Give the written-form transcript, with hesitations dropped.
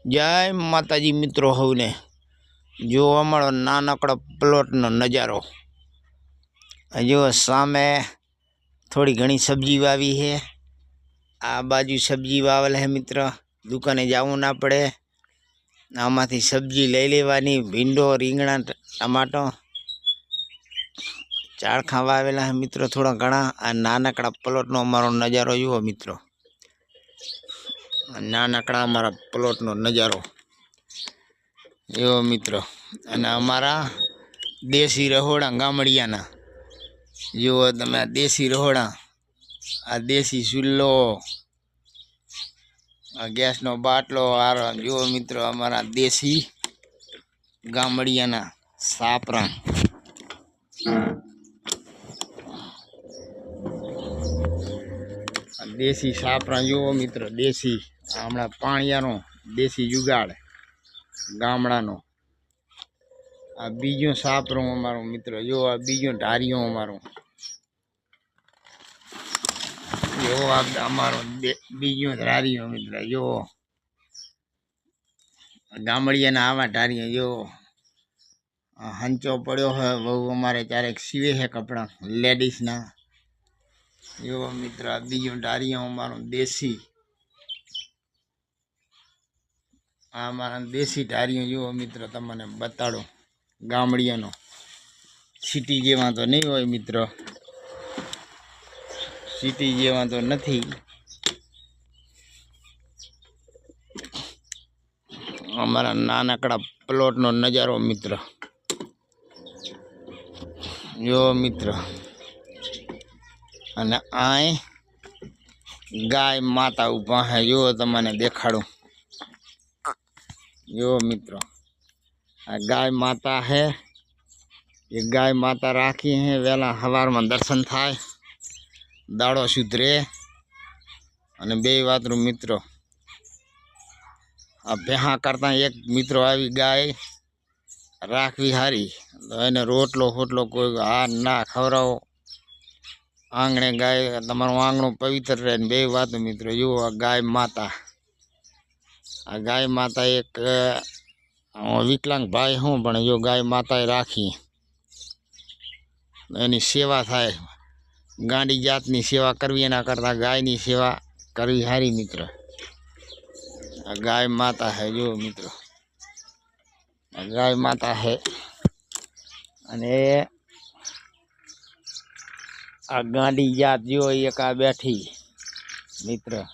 जय माताजी मित्रों हवने जो अमरो नानकड़ो प्लॉटनो नजारो जो सामे थोड़ी घणी सब्जी वावी है। आ बाजू सब्जी वावल है मित्र, दुकाने जावू ना पड़े। आमांथी सब्जी लई लेवानी, भींडो રીંગણા टमाटो चाळखा वावेला है मित्रों थोड़ा घणा। आ नानकड़ा प्लॉटनो अमारो नजारो जुओ मित्रों, नानकड़ा अमारा प्लॉटनो नजारो यो मित्रों। अने अमारा देशी रहोड़ा गामड़ियाना जो तमे देशी रहोड़ा, आ देशी चूल्लो, गैस नो बाटलो आर जो मित्रों अमारा देशी गामड़ियाना सापरा। देशी सापरा जो मित्र देशी हमणा पाणियानो देशी जुगाड़ गामडानो। आ बीजो सापरो अमारो मित्र जो आ बीजो ढारियो अमारो जो अमारो बीजो ढारियो मित्र जो गामड़ियाना आवा ढारियो जो हंचो पड़ो है वो अमारे चारे सीवे है कपड़ा लेडीज ना जो मित्र बीजो ढारियो अमारो देशी अमारा देशी ढारियो जो मित्र तमने बताड़ो गामड़ियानो। सीटी जेवा तो नहीं होय मित्र, सीटी जेवा तो नहीं। अमारा नानकड़ा प्लॉट नो नजारो मित्र जो मित्र। अने आए गाय माता उभा है जो तमने देखाड़ो जो मित्र। गाय माता है, ये गाय माता राखी है। वेला हवार में दर्शन थाय, दाड़ो सुधरे अने बे वातरू मित्रों। आ ब्याह करता एक मित्रों आवी गाय राखवी हारी तो एने रोटलो फोटलो कोई हार ना खवरावो। आंगणे गाय तमारो आंगणो पवित्र रहे। बे वात मित्रों जो गाय माता, आ गाय माता एक विकलांग भाई हूँ पण जो गाय माता राखी एनी सेवा थाय। गांडी जातनी सेवा करवी एना करता गायनी सेवा करवी हारी मित्र। गाय माता है जो मित्र, गाय माता है। अने आ गांडी जात जो एक आ बैठी मित्र।